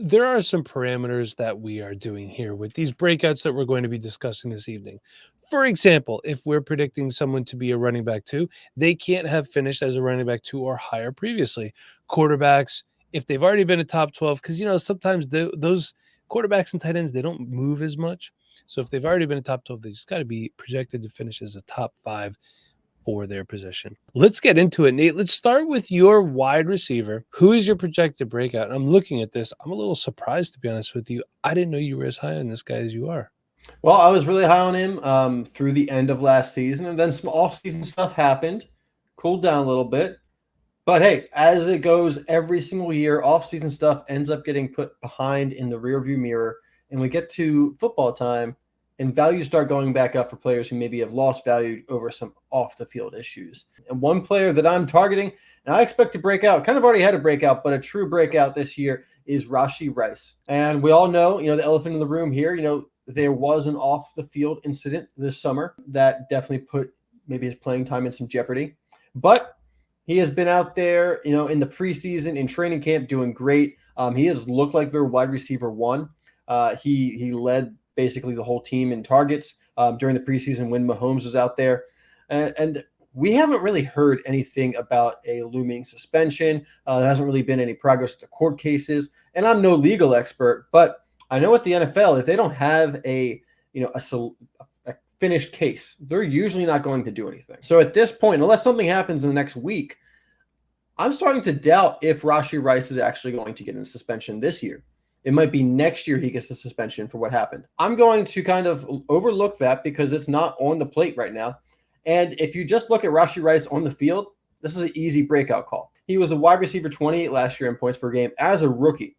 there are some parameters that we are doing here with these breakouts that we're going to be discussing this evening. For example, if we're predicting someone to be a running back 2, they can't have finished as a running back 2 or higher previously. Quarterbacks, if they've already been a top 12, because sometimes those quarterbacks and tight ends, they don't move as much. So if they've already been a top 12, they just got to be projected to finish as a top 5 for their position. Let's get into it, Nate. Let's start with your wide receiver. Who is your projected breakout? And I'm looking at this. I'm a little surprised, to be honest with you. I didn't know you were as high on this guy as you are. Well, I was really high on him through the end of last season, and then some off-season stuff happened, cooled down a little bit. But hey, as it goes every single year, off-season stuff ends up getting put behind in the rearview mirror, and we get to football time, and values start going back up for players who maybe have lost value over some off-the-field issues. And one player that I'm targeting, and I expect to break out, kind of already had a breakout, but a true breakout this year is Rashee Rice. And we all know, the elephant in the room here, there was an off-the-field incident this summer that definitely put maybe his playing time in some jeopardy. But he has been out there, in the preseason, in training camp, doing great. He has looked like their wide receiver 1. He led basically the whole team in targets during the preseason when Mahomes was out there. And we haven't really heard anything about a looming suspension. There hasn't really been any progress with the court cases. And I'm no legal expert, but I know at the NFL, if they don't have a finished case, they're usually not going to do anything. So at this point, unless something happens in the next week, I'm starting to doubt if Rashee Rice is actually going to get in suspension this year. It might be next year he gets the suspension for what happened. I'm going to kind of overlook that because it's not on the plate right now. And if you just look at Rashee Rice on the field, this is an easy breakout call. He was the wide receiver 28 last year in points per game as a rookie.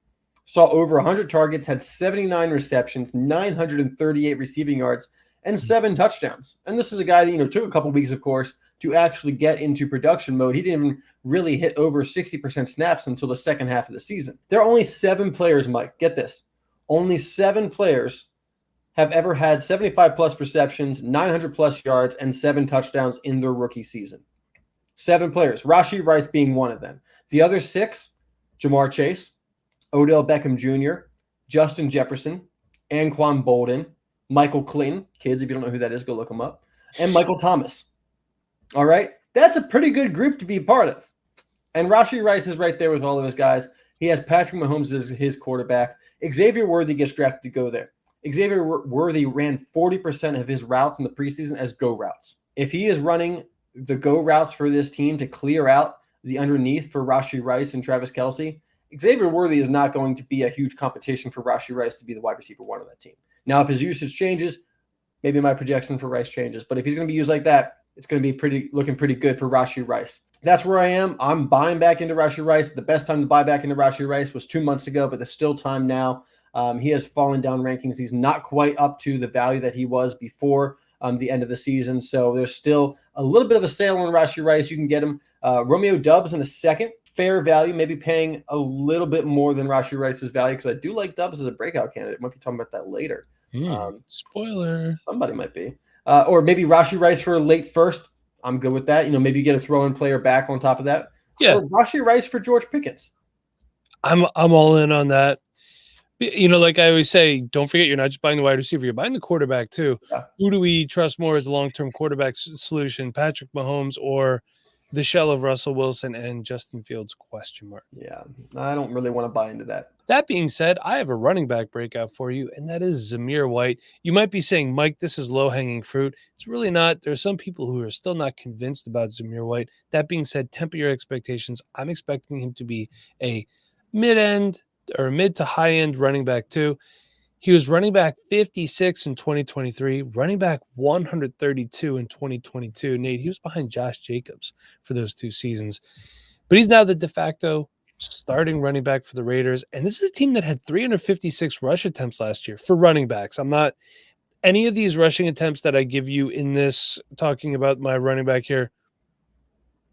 Saw over 100 targets, had 79 receptions, 938 receiving yards, and 7 touchdowns. And this is a guy that, took a couple weeks, of course, to actually get into production mode. He didn't even really hit over 60% snaps until the second half of the season. There are only 7 players, Mike, get this. Only 7 players have ever had 75-plus receptions, 900-plus yards, and 7 touchdowns in their rookie season. 7 players, Rashee Rice being one of them. The other 6, Jamar Chase, Odell Beckham Jr., Justin Jefferson, Anquan Bolden, Michael Clayton. Kids, if you don't know who that is, go look him up. And Michael Thomas. All right? That's a pretty good group to be a part of. And Rashee Rice is right there with all of his guys. He has Patrick Mahomes as his quarterback. Xavier Worthy gets drafted to go there. Xavier Worthy ran 40% of his routes in the preseason as go routes. If he is running the go routes for this team to clear out the underneath for Rashee Rice and Travis Kelce, Xavier Worthy is not going to be a huge competition for Rashee Rice to be the wide receiver 1 on that team. Now, if his usage changes, maybe my projection for Rice changes. But if he's going to be used like that, it's going to be looking pretty good for Rashee Rice. That's where I am. I'm buying back into Rashee Rice. The best time to buy back into Rashee Rice was 2 months ago, but there's still time now. He has fallen down rankings. He's not quite up to the value that he was before the end of the season. So there's still a little bit of a sale on Rashee Rice. You can get him. Romeo Doubs in a second. Fair value, maybe paying a little bit more than Rashee Rice's value because I do like Doubs as a breakout candidate. Might be talking about that later. Spoiler. Somebody might be. Or maybe Rashee Rice for a late first. I'm good with that. Maybe you get a throw-in player back on top of that. Yeah. Or Rashee Rice for George Pickens. I'm all in on that. Like I always say, don't forget you're not just buying the wide receiver, you're buying the quarterback too. Yeah. Who do we trust more as a long-term quarterback solution, Patrick Mahomes or the shell of Russell Wilson and Justin Fields ? Yeah, I don't really want to buy into that. That being said, I have a running back breakout for you, and that is Zamir White. You might be saying, Mike, this is low-hanging fruit. It's really not. There are some people who are still not convinced about Zamir White. That being said, temper your expectations. I'm expecting him to be a mid-end or mid to high-end running back too. He was running back 56 in 2023, running back 132 in 2022. Nate, he was behind Josh Jacobs for those 2 seasons. But he's now the de facto starting running back for the Raiders. And this is a team that had 356 rush attempts last year for running backs. I'm not any of these rushing attempts that I give you in this talking about my running back here.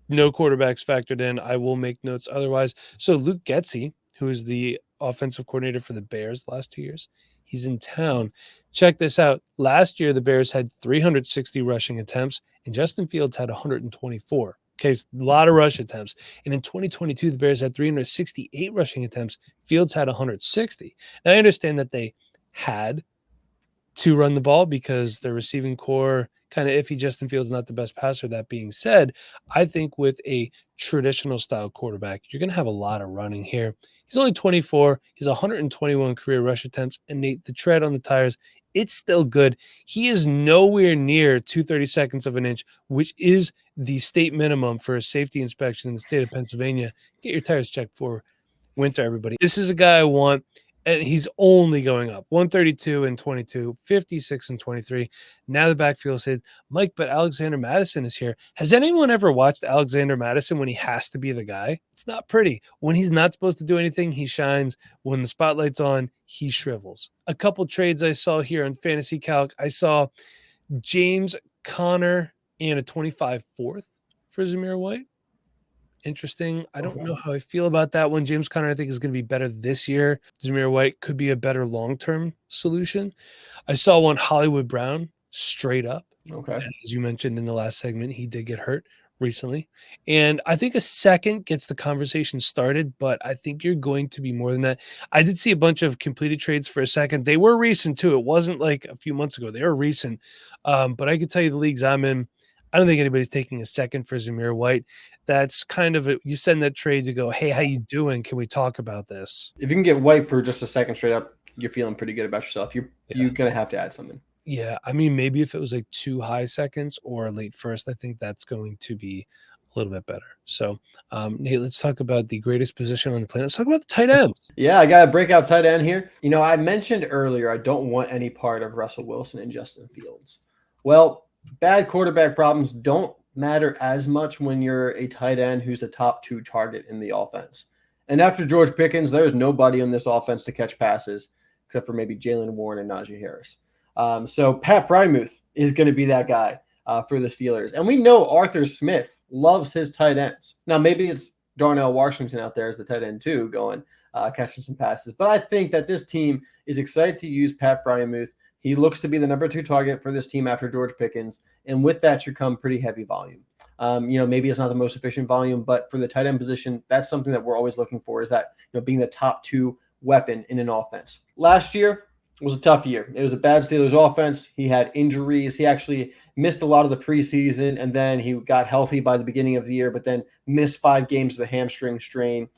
No quarterbacks factored in. I will make notes otherwise. So Luke Getsy, who is the offensive coordinator for the Bears the last 2 years, he's in town. Check this out. Last year, the Bears had 360 rushing attempts, and Justin Fields had 124. Okay, so a lot of rush attempts. And in 2022, the Bears had 368 rushing attempts. Fields had 160. Now, I understand that they had to run the ball because their receiving core kind of iffy. Justin Fields not the best passer. That being said, I think with a traditional style quarterback, you're going to have a lot of running here. He's only 24. He's 121 career rush attempts. And Nate, the tread on the tires, it's still good. He is nowhere near 2/32 of an inch, which is the state minimum for a safety inspection in the state of Pennsylvania. Get your tires checked for winter, everybody. This is a guy I want, and he's only going up. 132 and 22, 56 and 23. Now the backfield said, Mike, but Alexander Madison is here. Has anyone ever watched Alexander Madison when he has to be the guy? It's not pretty. When he's not supposed to do anything, he shines. When the spotlight's on, he shrivels. A couple trades I saw here on Fantasy Calc. I saw James Conner and a 25 fourth for Zamir White. Interesting. I don't know how I feel about that one. James Conner, I think, is going to be better this year. Zamir White could be a better long-term solution. I saw one Hollywood Brown straight up. Okay. And as you mentioned in the last segment, he did get hurt recently. And I think a second gets the conversation started, but I think you're going to be more than that. I did see a bunch of completed trades for a second. They were recent too. It wasn't like a few months ago. They were recent. But I can tell you the leagues I'm in, I don't think anybody's taking a second for Zamir White. That's kind of you send that trade to go, hey, how you doing? Can we talk about this? If you can get White for just a second straight up, you're feeling pretty good about yourself. You're going to have to add something. Yeah, I mean, maybe if it was like 2 high seconds or a late first, I think that's going to be a little bit better. So, Nate, let's talk about the greatest position on the planet. Let's talk about the tight ends. Yeah, I got a breakout tight end here. You know, I mentioned earlier I don't want any part of Russell Wilson and Justin Fields. Well, bad quarterback problems don't matter as much when you're a tight end who's a top 2 target in the offense. And after George Pickens, there's nobody on this offense to catch passes except for maybe Jalen Warren and Najee Harris. So Pat Freiermuth is going to be that guy for the Steelers. And we know Arthur Smith loves his tight ends. Now, maybe it's Darnell Washington out there as the tight end too, going catching some passes. But I think that this team is excited to use Pat Freiermuth. He looks to be the number 2 target for this team after George Pickens. And with that should come pretty heavy volume. You know, maybe it's not the most efficient volume, but for the tight end position, that's something that we're always looking for, is that, you know, being the top 2 weapon in an offense. Last year was a tough year. It was a bad Steelers offense. He had injuries. He actually missed a lot of the preseason, and then he got healthy by the beginning of the year, but then missed 5 games with a hamstring strain.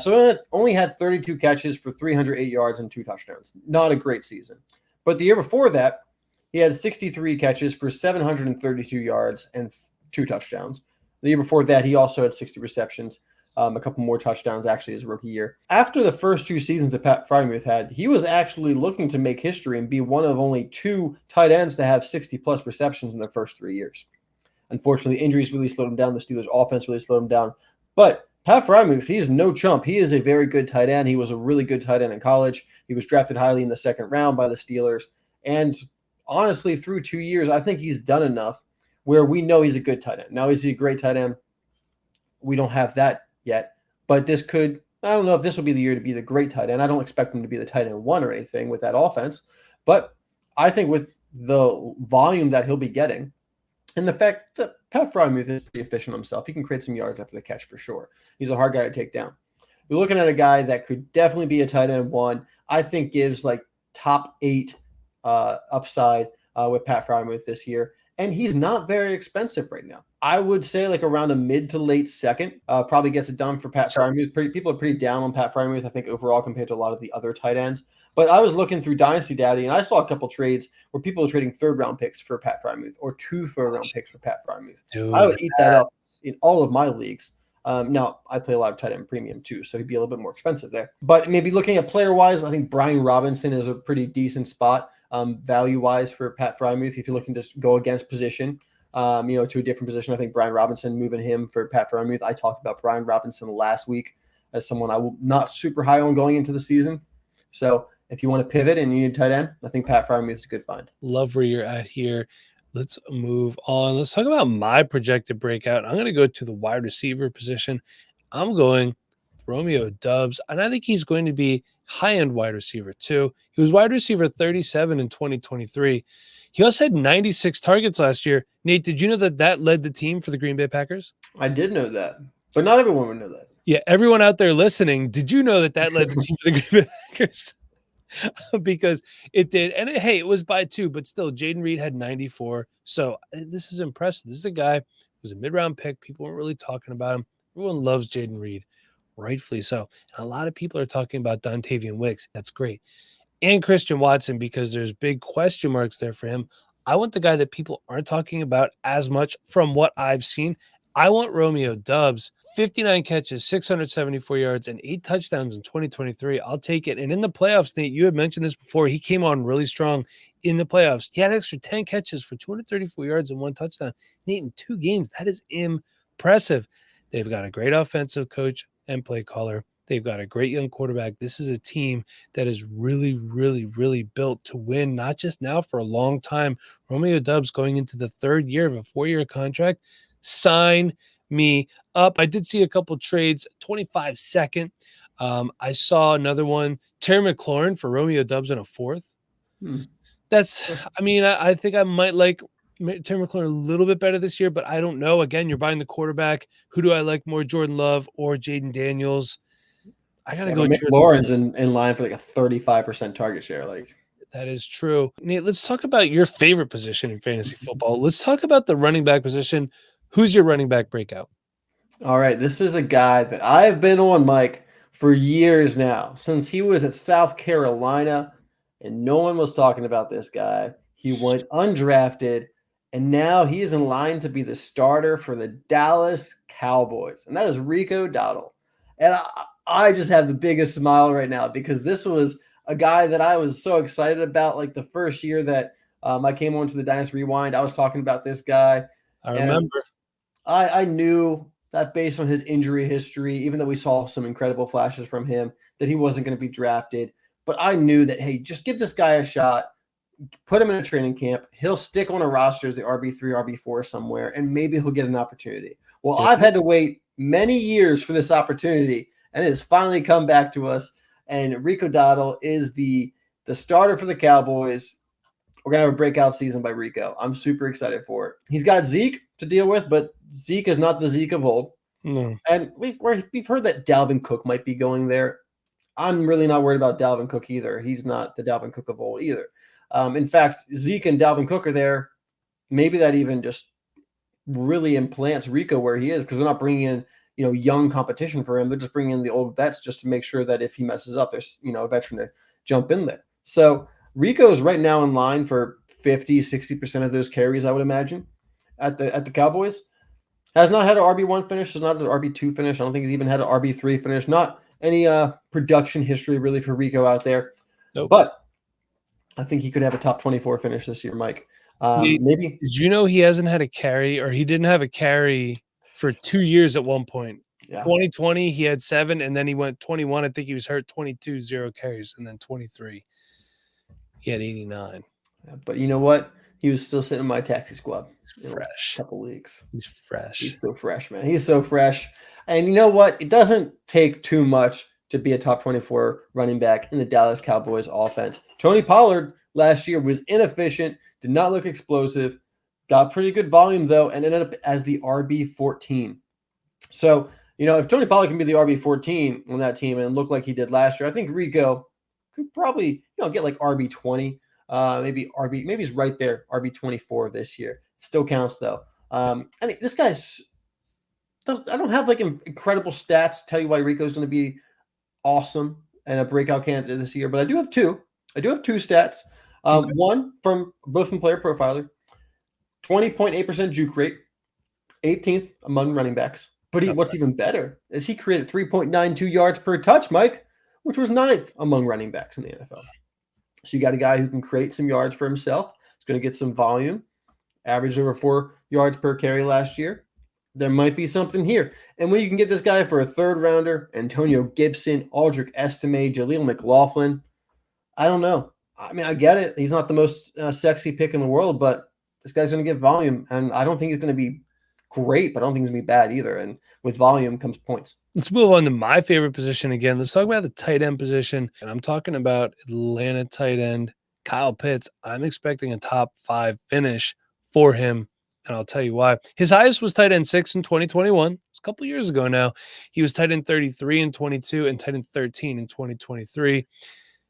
So he only had 32 catches for 308 yards and 2 touchdowns. Not a great season. But the year before that, he had 63 catches for 732 yards and 2 touchdowns. The year before that, he also had 60 receptions, a couple more touchdowns actually his rookie year. After the first 2 seasons that Pat Freiermuth had, he was actually looking to make history and be one of only 2 tight ends to have 60-plus receptions in their first 3 years. Unfortunately, injuries really slowed him down. The Steelers' offense really slowed him down. But Pat Freiermuth, he's no chump. He is a very good tight end. He was a really good tight end in college. He was drafted highly in the 2nd round by the Steelers. And honestly, through 2 years, I think he's done enough where we know he's a good tight end. Now, is he a great tight end? We don't have that yet. But this could, I don't know if this will be the year to be the great tight end. I don't expect him to be the tight end 1 or anything with that offense. But I think with the volume that he'll be getting, and the fact that Pat Freiermuth is pretty efficient himself, he can create some yards after the catch for sure. He's a hard guy to take down. We're looking at a guy that could definitely be a tight end 1. I think gives like top 8 upside with Pat Freiermuth this year. And he's not very expensive right now. I would say like around a mid to late second probably gets it done for Pat Freiermuth. People are pretty down on Pat Freiermuth, I think, overall compared to a lot of the other tight ends. But I was looking through Dynasty Daddy, and I saw a couple trades where people are trading 3rd-round picks for Pat Freiermuth or 2 third-round picks for Pat Freiermuth. I would eat that up in all of my leagues. Now, I play a lot of tight end premium too, so he'd be a little bit more expensive there. But maybe looking at player-wise, I think Brian Robinson is a pretty decent spot value-wise for Pat Freiermuth if you're looking to go against position, to a different position. I think Brian Robinson, moving him for Pat Freiermuth. I talked about Brian Robinson last week as someone I will not super high on going into the season. So if you want to pivot and you need a tight end, I think Pat Freiermuth is a good find. Love where you're at here. Let's move on. Let's talk about my projected breakout. I'm going to go to the wide receiver position. I'm going Romeo Doubs, and I think he's going to be high-end wide receiver too. He was wide receiver 37 in 2023. He also had 96 targets last year. Nate, did you know that led the team for the Green Bay Packers? I did know that, but not everyone would know that. Yeah, everyone out there listening, did you know that led the team for the Green Bay Packers? Because it did. And hey, it was by 2, but still, Jaden Reed had 94. So this is impressive. This is a guy who's a mid-round pick. People weren't really talking about him. Everyone loves Jaden Reed, rightfully so. And a lot of people are talking about Dontavian Wicks. That's great. And Christian Watson, because there's big question marks there for him. I want the guy that people aren't talking about as much from what I've seen. I want Romeo Doubs, 59 catches, 674 yards, and 8 touchdowns in 2023. I'll take it. And in the playoffs, Nate, you had mentioned this before. He came on really strong in the playoffs. He had an extra 10 catches for 234 yards and 1 touchdown. Nate, in 2 games, that is impressive. They've got a great offensive coach and play caller. They've got a great young quarterback. This is a team that is really, really, really built to win, not just now, for a long time. Romeo Doubs going into the 3rd year of a 4-year contract. Sign me up. I did see a couple trades, 25 second. I saw another one, Terry McLaurin for Romeo Doubs in a 4th. That's, I mean, I think I might like Terry McLaurin a little bit better this year, but I don't know. Again, you're buying the quarterback. Who do I like more, Jordan Love or Jaden Daniels? I got to go. McLaurin's in line for like a 35% target share. Like, that is true. Nate, let's talk about your favorite position in fantasy football. Let's talk about the running back position. Who's your running back breakout? All right, this is a guy that I've been on, Mike, for years now, since he was at South Carolina, and no one was talking about this guy. He went undrafted, and now he is in line to be the starter for the Dallas Cowboys, and that is Rico Doubtle. And I just have the biggest smile right now because this was a guy that I was so excited about. Like the first year that I came onto the Dynasty Rewind, I was talking about this guy. I remember. I knew that based on his injury history, even though we saw some incredible flashes from him, that he wasn't going to be drafted. But I knew that, hey, just give this guy a shot, put him in a training camp. He'll stick on a roster as the RB3, RB4 somewhere, and maybe he'll get an opportunity. Well, I've had to wait many years for this opportunity, and it has finally come back to us. And Rico Doubtle is the starter for the Cowboys. We're going to have a breakout season by Rico. I'm super excited for it. He's got Zeke to deal with, but Zeke is not the Zeke of old. No. And we've heard that Dalvin Cook might be going there. I'm really not worried about Dalvin Cook either. He's not the Dalvin Cook of old either. In fact, Zeke and Dalvin Cook are there. Maybe that even just really implants Rico where he is because they're not bringing in young competition for him. They're just bringing in the old vets just to make sure that if he messes up, there's a veteran to jump in there. So Rico is right now in line for 50-60% of those carries, I would imagine, at the Cowboys. Has not had an RB1 finish, has not had an RB2 finish. I don't think he's even had an RB3 finish. Not any production history really for Rico out there. Nope. But I think he could have a top 24 finish this year, Mike. Maybe. Did you know he hasn't had a carry, or he didn't have a carry for 2 years at one point? Yeah. 2020, he had 7, and then he went 21. I think he was hurt 22, 0 carries, and then 23. He had 89. Yeah, but you know what? He was still sitting in my taxi squad. He's fresh. A couple weeks. He's fresh. He's so fresh, man. He's so fresh. And you know what? It doesn't take too much to be a top 24 running back in the Dallas Cowboys offense. Tony Pollard last year was inefficient, did not look explosive, got pretty good volume though, and ended up as the RB14. So, if Tony Pollard can be the RB14 on that team and look like he did last year, I think Rico could probably, get like RB20. Maybe he's right there, RB24 this year. Still counts though. This guy's, I don't have like incredible stats to tell you why Rico's going to be awesome and a breakout candidate this year, but I do have two. I do have 2 stats. One both from Player Profiler, 20.8% juke rate, 18th among running backs. But what's even better is he created 3.92 yards per touch, Mike, which was 9th among running backs in the NFL. So you got a guy who can create some yards for himself. He's going to get some volume, averaged over 4 yards per carry last year. There might be something here. And when you can get this guy for a 3rd rounder, Antonio Gibson, Aldrich Estime, Jaleel McLaughlin, I don't know. I mean, I get it. He's not the most sexy pick in the world, but this guy's going to get volume, and I don't think he's going to be great, but I don't think he's going to be bad either. And with volume comes points. Let's move on to my favorite position again. Let's talk about the tight end position. And I'm talking about Atlanta tight end Kyle Pitts. I'm expecting a top 5 finish for him. And I'll tell you why. His highest was tight end 6 in 2021. It's a couple years ago now. He was tight end 33 in 22 and tight end 13 in 2023.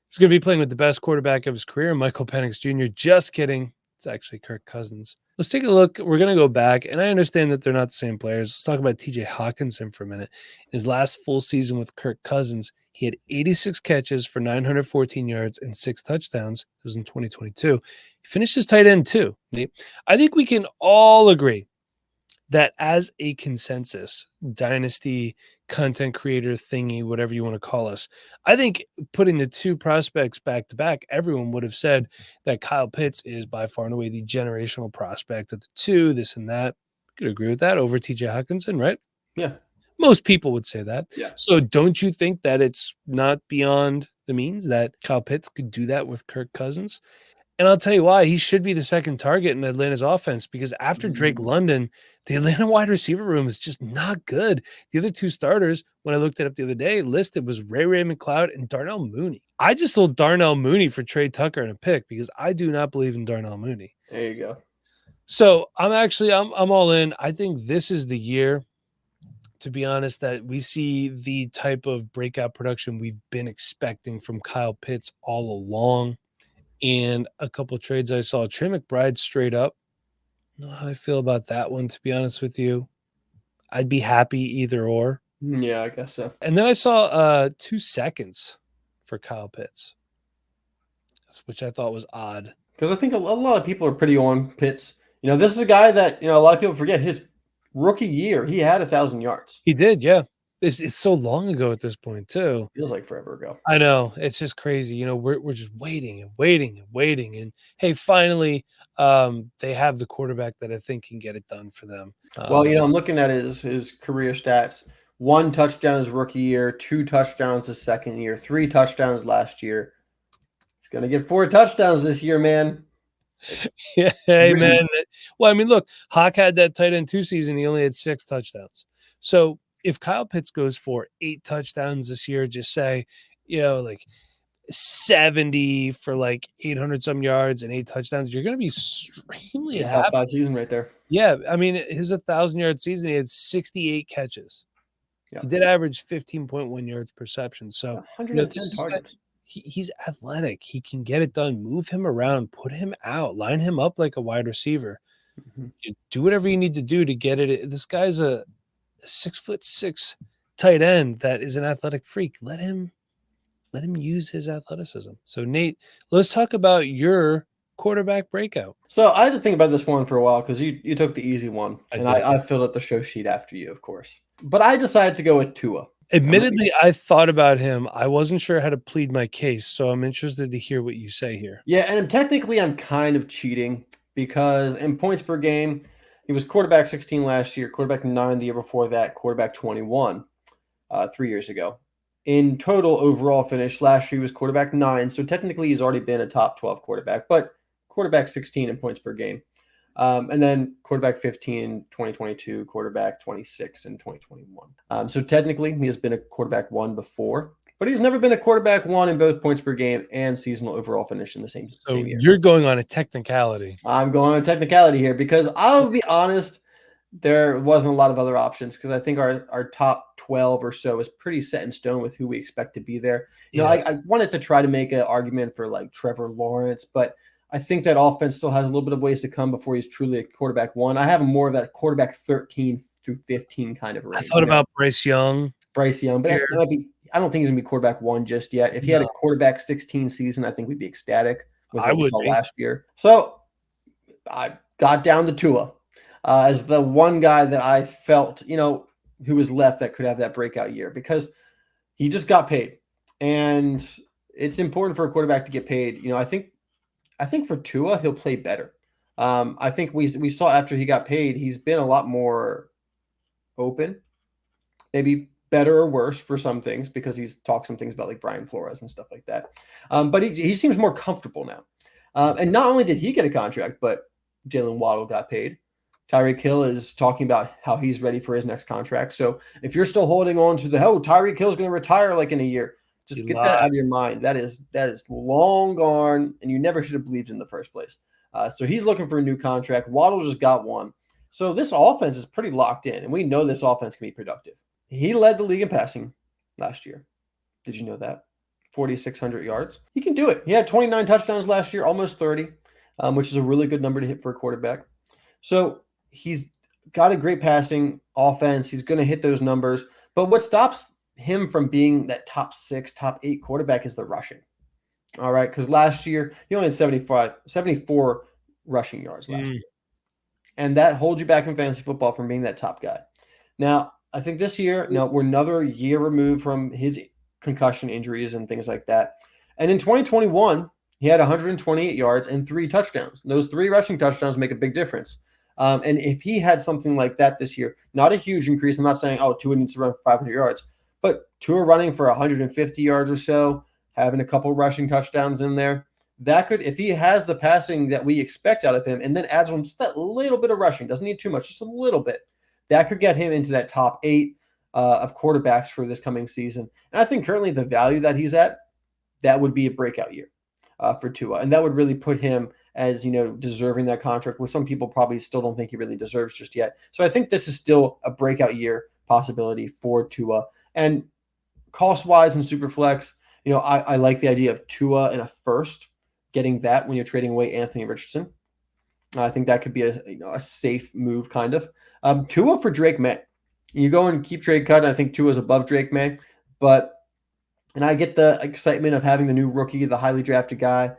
He's going to be playing with the best quarterback of his career, Michael Penix Jr. Just kidding. It's actually Kirk Cousins. Let's take a look. We're going to go back, and I understand that they're not the same players. Let's talk about TJ Hawkinson for a minute. His last full season with Kirk Cousins, he had 86 catches for 914 yards and 6 touchdowns. It was in 2022. He finished his tight end too. I think we can all agree that as a consensus, dynasty content creator thingy, whatever you want to call us, I think putting the two prospects back to back, everyone would have said that Kyle Pitts is by far and away the generational prospect of the two, this and that. Could agree with that over TJ Hawkinson, right? Yeah. Most people would say that. Yeah. So don't you think that it's not beyond the means that Kyle Pitts could do that with Kirk Cousins? And I'll tell you why. He should be the second target in Atlanta's offense, because after Drake London, the Atlanta wide receiver room is just not good. The other two starters, when I looked it up the other day, listed was Ray McLeod and Darnell Mooney. I just sold Darnell Mooney for Trey Tucker and a pick because I do not believe in Darnell Mooney. There you go. So I'm all in. I think this is the year, to be honest, that we see the type of breakout production we've been expecting from Kyle Pitts all along. And a couple of trades I saw, Trey McBride straight up. I don't know how I feel about that one, to be honest with you. I'd be happy either or. Yeah, I guess so. And then I saw 2 seconds for Kyle Pitts, which I thought was odd. Because I think a lot of people are pretty on Pitts. You know, this is a guy that, you know, a lot of people forget his rookie year, he had 1,000 yards. He did, yeah. It's so long ago at this point, too. Feels like forever ago. I know. It's just crazy. You know, we're just waiting and waiting and waiting. And, hey, finally, they have the quarterback that I think can get it done for them. Well, you know, I'm looking at his career stats. 1 touchdown his rookie year, 2 touchdowns his second year, 3 touchdowns last year. He's going to get 4 touchdowns this year, man. Yeah, hey, man. Well, I mean, look, Hawk had that tight end 2 season. He only had 6 touchdowns. So if Kyle Pitts goes for 8 touchdowns this year, just say, you know, like 70 for like 800 some yards and 8 touchdowns, you're going to be extremely happy. Top 5 season right there. Yeah. I mean, his 1,000-yard season, he had 68 catches. Yeah. He did average 15.1 yards per reception. So 110 targets. He's athletic. He can get it done. Move him around, put him out, line him up like a wide receiver. Mm-hmm. Do whatever you need to do to get it. This guy's a 6'6" tight end that is an athletic freak. Let him use his athleticism. So Nate, let's talk about your quarterback breakout. So I had to think about this one for a while because you took the easy one, I filled out the show sheet after you, of course. But I decided to go with Tua. Admittedly, I thought about him. I wasn't sure how to plead my case, so I'm interested to hear what you say here. Yeah, and technically I'm kind of cheating because in points per game, he was quarterback 16 last year, quarterback 9 the year before that, quarterback 21 3 years ago. In total overall finish, last year he was quarterback 9, so technically he's already been a top 12 quarterback, but quarterback 16 in points per game. And then quarterback 15 in 2022, quarterback 26 in 2021. So technically he has been a quarterback 1 before, but he's never been a quarterback 1 in both points per game and seasonal overall finish in the same year. You're going on a technicality. I'm going on a technicality here because I'll be honest, there wasn't a lot of other options because I think our top 12 or so is pretty set in stone with who we expect to be there. You know, I wanted to try to make an argument for like Trevor Lawrence, but I think that offense still has a little bit of ways to come before he's truly a quarterback 1. I have more of that quarterback 13 through 15 kind of range. I thought about Bryce Young, but I don't think he's going to be quarterback 1 just yet. If he had a quarterback 16 season, I think we'd be ecstatic with what we saw last year. So I got down to Tua as the one guy that I felt, you know, who was left that could have that breakout year because he just got paid. And it's important for a quarterback to get paid. You know, I think for Tua, he'll play better. I think we saw after he got paid, he's been a lot more open, maybe better or worse for some things because he's talked some things about like Brian Flores and stuff like that. But he seems more comfortable now. And not only did he get a contract, but Jalen Waddle got paid. Tyreek Hill is talking about how he's ready for his next contract. So if you're still holding on to Tyreek Hill's going to retire like in a year, just get that out of your mind. That is long gone, and you never should have believed in the first place. So he's looking for a new contract. Waddle just got one. So this offense is pretty locked in, and we know this offense can be productive. He led the league in passing last year. Did you know that? 4,600 yards. He can do it. He had 29 touchdowns last year, almost 30, which is a really good number to hit for a quarterback. So he's got a great passing offense. He's going to hit those numbers. But what stops him from being that top 6, top 8 quarterback is the rushing. All right, because last year he only had 74 rushing yards last year. And that holds you back in fantasy football from being that top guy. Now, I think this year, we're another year removed from his concussion injuries and things like that. And in 2021, he had 128 yards and 3 touchdowns. Those 3 rushing touchdowns make a big difference. And if he had something like that this year, not a huge increase, I'm not saying, Tua needs to run 500 yards, but Tua running for 150 yards or so, having a couple rushing touchdowns in there, that could, if he has the passing that we expect out of him and then adds on just that little bit of rushing, doesn't need too much, just a little bit, that could get him into that top 8 of quarterbacks for this coming season. And I think currently the value that he's at, that would be a breakout year for Tua. And that would really put him as, deserving that contract, which some people probably still don't think he really deserves just yet. So I think this is still a breakout year possibility for Tua. And cost-wise and Superflex, I like the idea of Tua in a first, getting that when you're trading away Anthony Richardson. I think that could be a safe move, kind of. Tua for Drake May. You go and keep trade cut. I think Tua's above Drake May, and I get the excitement of having the new rookie, the highly drafted guy,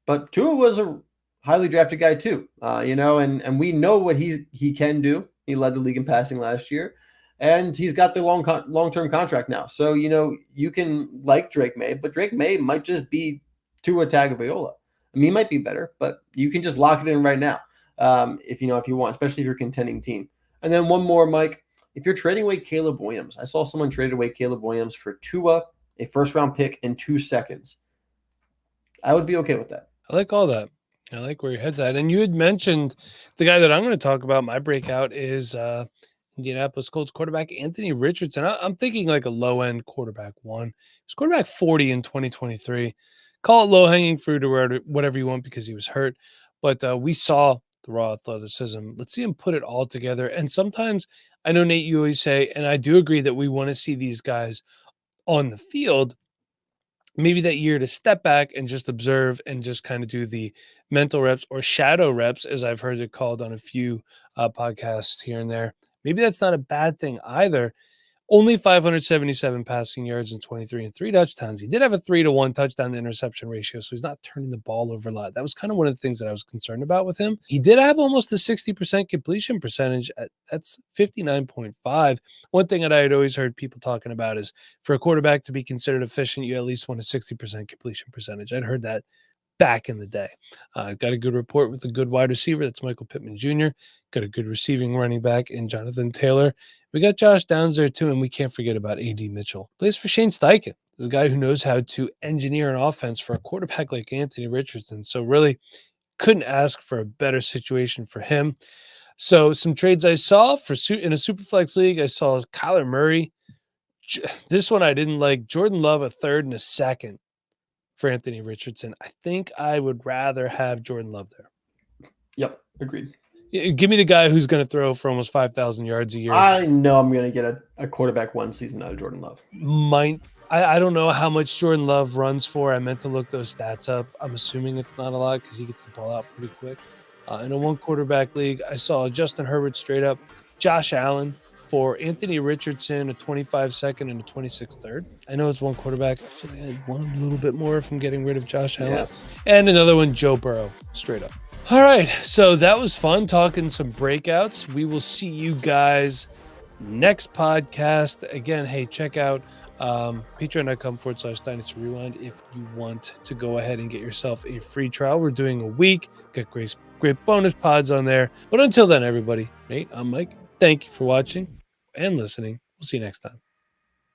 but Tua was a highly drafted guy too, and we know what he can do. He led the league in passing last year, and he's got the long-term contract now. So, you can like Drake May, but Drake May might just be Tua Tagovailoa. I mean, he might be better, but you can just lock it in right now if you want, especially if you're a contending team. And then one more, Mike. If you're trading away Caleb Williams, I saw someone traded away Caleb Williams for Tua, a first-round pick, and 2 seconds. I would be okay with that. I like all that. I like where your head's at. And you had mentioned the guy that I'm going to talk about, my breakout, is Indianapolis Colts quarterback Anthony Richardson. I'm thinking like a low-end quarterback 1. He was quarterback 40 in 2023. Call it low-hanging fruit or whatever you want because he was hurt. But we saw the raw athleticism. Let's see him put it all together. And sometimes, I know, Nate, you always say, and I do agree that we want to see these guys on the field, maybe that year to step back and just observe and just kind of do the mental reps or shadow reps, as I've heard it called on a few podcasts here and there. Maybe that's not a bad thing either. Only 577 passing yards in 23 and 3 touchdowns. He did have a 3-to-1 touchdown to interception ratio, so he's not turning the ball over a lot. That was kind of one of the things that I was concerned about with him. He did have almost a 60% completion percentage. That's 59.5. One thing that I had always heard people talking about is for a quarterback to be considered efficient, you at least want a 60% completion percentage. I'd heard that back in the day. Got a good report with a good wide receiver. That's Michael Pittman Jr. Got a good receiving running back in Jonathan Taylor. We got Josh Downs there too, and we can't forget about A.D. Mitchell. Plays for Shane Steichen. This is a guy who knows how to engineer an offense for a quarterback like Anthony Richardson. So really couldn't ask for a better situation for him. So some trades I saw in a Superflex league, I saw Kyler Murray. This one I didn't like. Jordan Love, a 3rd and a 2nd for Anthony Richardson. I think I would rather have Jordan Love there. Yep, agreed. Give me the guy who's going to throw for almost 5,000 yards a year. I know I'm going to get a quarterback 1 season out of Jordan Love. I don't know how much Jordan Love runs for. I meant to look those stats up. I'm assuming it's not a lot because he gets the ball out pretty quick. In a 1 quarterback league, I saw Justin Herbert straight up, Josh Allen for Anthony Richardson, a 25-2nd and a 26-3rd. I know it's 1 quarterback. I feel like I'd want a little bit more if I'm getting rid of Josh Allen. Yeah. And another one, Joe Burrow, straight up. All right, so that was fun talking some breakouts. We will see you guys next podcast. Again, hey, check out patreon.com/Dynasty Rewind if you want to go ahead and get yourself a free trial. We're doing a week. Got great bonus pods on there. But until then, everybody, Nate, I'm Mike. Thank you for watching and listening. We'll see you next time.